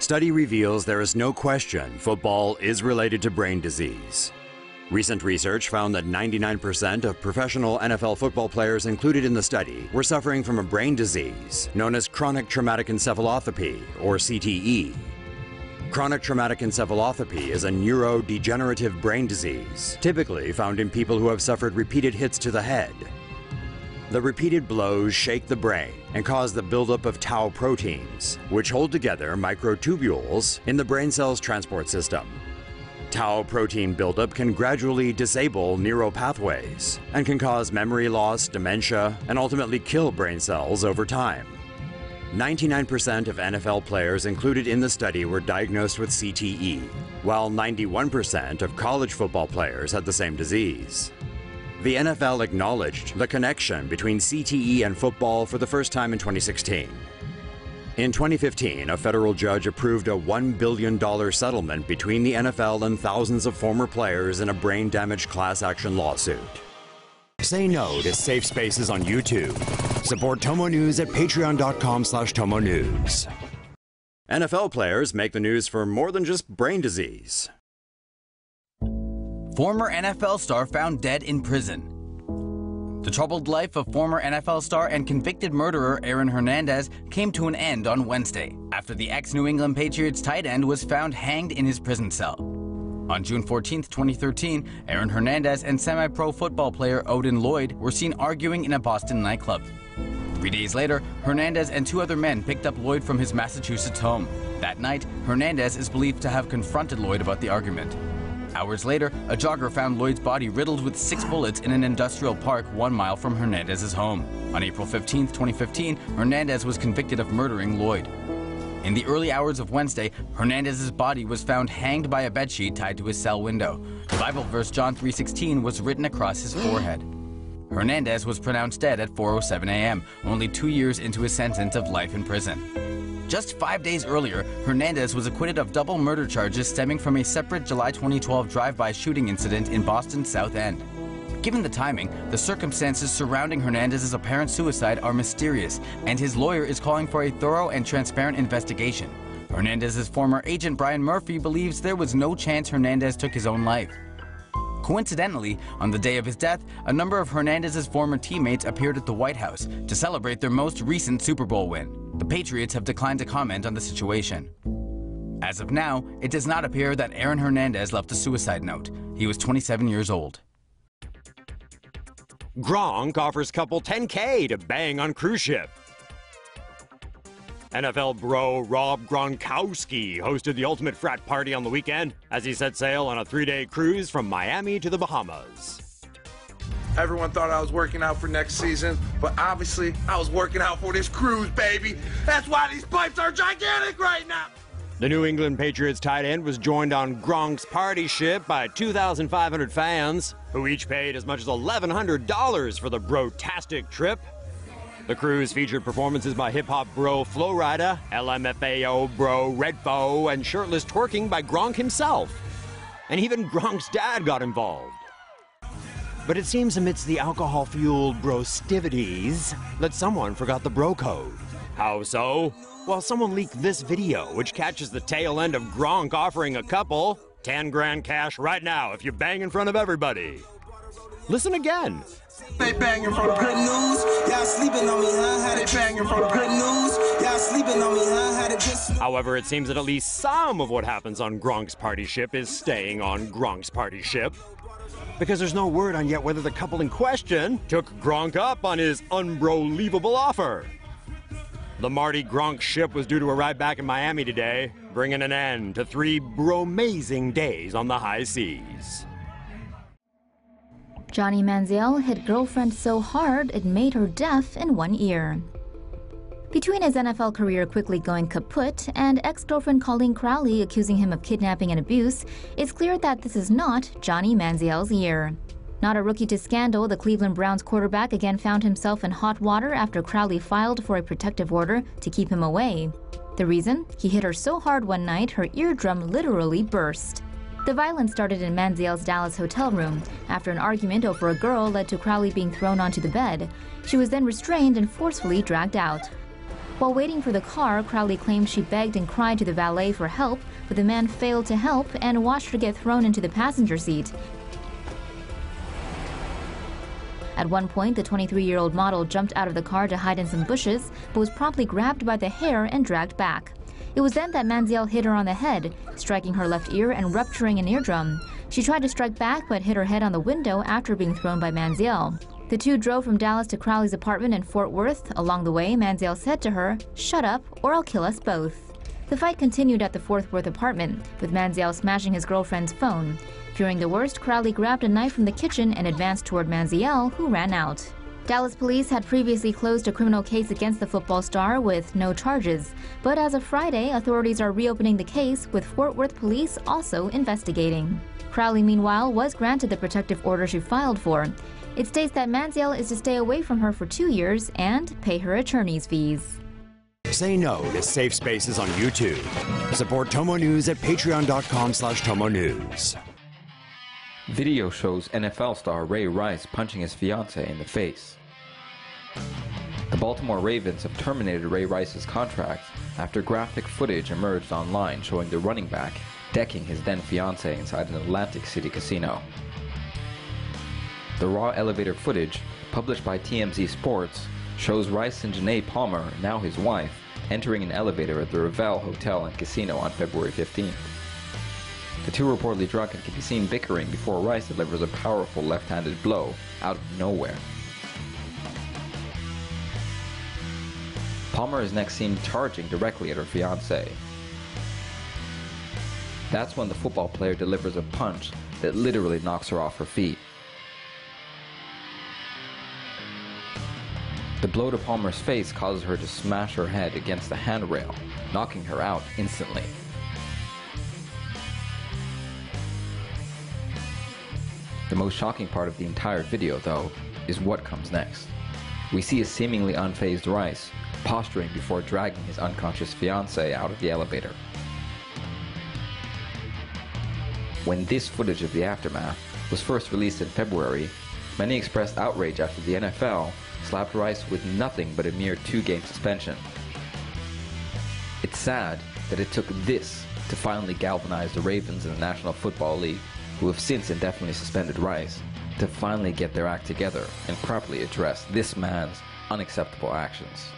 Study reveals there is no question football is related to brain disease. Recent research found that 99% of professional NFL football players included in the study were suffering from a brain disease known as chronic traumatic encephalopathy, or CTE. Chronic traumatic encephalopathy is a neurodegenerative brain disease, typically found in people who have suffered repeated hits to the head. The repeated blows shake the brain and cause the buildup of tau proteins, which hold together microtubules in the brain cell's transport system. Tau protein buildup can gradually disable neuro-pathways and can cause memory loss, dementia, and ultimately kill brain cells over time. 99% of NFL players included in the study were diagnosed with CTE, while 91% of college football players had the same disease. The NFL acknowledged the connection between CTE and football for the first time in 2016. In 2015, a federal judge approved a $1 billion settlement between the NFL and thousands of former players in a brain damage class action lawsuit. Say no to safe spaces on YouTube. Support TomoNews at patreon.com/TomoNews. NFL players make the news for more than just brain disease. Former NFL star found dead in prison. The troubled life of former NFL star and convicted murderer Aaron Hernandez came to an end on Wednesday after the ex-New England Patriots tight end was found hanged in his prison cell. On June 14, 2013, Aaron Hernandez and semi-pro football player Odin Lloyd were seen arguing in a Boston nightclub. 3 days later, Hernandez and two other men picked up Lloyd from his Massachusetts home. That night, Hernandez is believed to have confronted Lloyd about the argument. Hours later, a jogger found Lloyd's body riddled with 6 bullets in an industrial park 1 mile from Hernandez's home. On April 15, 2015, Hernandez was convicted of murdering Lloyd. In the early hours of Wednesday, Hernandez's body was found hanged by a bedsheet tied to his cell window. The Bible verse John 3:16 was written across his forehead. Hernandez was pronounced dead at 4:07 a.m., only 2 years into his sentence of life in prison. Just 5 days earlier, Hernandez was acquitted of double murder charges stemming from a separate July 2012 drive-by shooting incident in Boston's South End. Given the timing, the circumstances surrounding Hernandez's apparent suicide are mysterious, and his lawyer is calling for a thorough and transparent investigation. Hernandez's former agent Brian Murphy believes there was no chance Hernandez took his own life. Coincidentally, on the day of his death, a number of Hernandez's former teammates appeared at the White House to celebrate their most recent Super Bowl win. The Patriots have declined to comment on the situation. As of now, it does not appear that Aaron Hernandez left a suicide note. He was 27 years old. Gronk offers couple $10K to bang on cruise ship. NFL bro Rob Gronkowski hosted the ultimate frat party on the weekend as he set sail on a 3-day cruise from Miami to the Bahamas. Everyone thought I was working out for next season, but obviously I was working out for this cruise, baby. That's why these pipes are gigantic right now. The New England Patriots tight end was joined on Gronk's party ship by 2,500 fans, who each paid as much as $1,100 for the bro-tastic trip. The cruise featured performances by hip-hop bro Flo Rida, LMFAO bro Redfo, and shirtless twerking by Gronk himself. And even Gronk's dad got involved. But it seems amidst the alcohol-fueled brostivities that someone forgot the bro code. How so? Well, someone leaked this video, which catches the tail end of Gronk offering a couple 10 grand cash right now if you bang in front of everybody. Listen again. They banging for the good news. Y'all sleeping on me, huh? Had it banging for the good news. Y'all sleeping on me, huh? Had it just. However, it seems that at least some of what happens on Gronk's party ship is staying on Gronk's party ship. Because there's no word on yet whether the couple in question took Gronk up on his unbelievable offer. The Marty Gronk ship was due to arrive back in Miami today, bringing an end to 3 bromazing days on the high seas. Johnny Manziel hit girlfriend so hard it made her deaf in one ear. Between his NFL career quickly going kaput and ex-girlfriend Colleen Crowley accusing him of kidnapping and abuse, it's clear that this is not Johnny Manziel's year. Not a rookie to scandal, the Cleveland Browns quarterback again found himself in hot water after Crowley filed for a protective order to keep him away. The reason? He hit her so hard one night her eardrum literally burst. The violence started in Manziel's Dallas hotel room after an argument over a girl led to Crowley being thrown onto the bed. She was then restrained and forcefully dragged out. While waiting for the car, Crowley claimed she begged and cried to the valet for help, but the man failed to help and watched her get thrown into the passenger seat. At one point, the 23-year-old model jumped out of the car to hide in some bushes, but was promptly grabbed by the hair and dragged back. It was then that Manziel hit her on the head, striking her left ear and rupturing an eardrum. She tried to strike back but hit her head on the window after being thrown by Manziel. The two drove from Dallas to Crowley's apartment in Fort Worth. Along the way, Manziel said to her, "Shut up, or I'll kill us both." The fight continued at the Fort Worth apartment, with Manziel smashing his girlfriend's phone. Fearing the worst, Crowley grabbed a knife from the kitchen and advanced toward Manziel, who ran out. Dallas police had previously closed a criminal case against the football star with no charges. But as of Friday, authorities are reopening the case, with Fort Worth police also investigating. Crowley, meanwhile, was granted the protective order she filed for. It states that Manziel is to stay away from her for 2 years and pay her attorney's fees. Say no to safe spaces on YouTube. Support TomoNews at patreon.com/TomoNews. Video shows NFL star Ray Rice punching his fiancée in the face. The Baltimore Ravens have terminated Ray Rice's contract after graphic footage emerged online showing the running back decking his then fiancée inside an Atlantic City casino. The raw elevator footage, published by TMZ Sports, shows Rice and Janae Palmer, now his wife, entering an elevator at the Revel Hotel and Casino on February 15th. The two were reportedly drunk and can be seen bickering before Rice delivers a powerful left-handed blow out of nowhere. Palmer is next seen charging directly at her fiancé. That's when the football player delivers a punch that literally knocks her off her feet. The blow to Palmer's face causes her to smash her head against the handrail, knocking her out instantly. The most shocking part of the entire video, though, is what comes next. We see a seemingly unfazed Rice posturing before dragging his unconscious fiancée out of the elevator. When this footage of the aftermath was first released in February, many expressed outrage after the NFL slapped Rice with nothing but a mere 2-game suspension. It's sad that it took this to finally galvanize the Ravens in the National Football League, who have since indefinitely suspended Rice, to finally get their act together and properly address this man's unacceptable actions.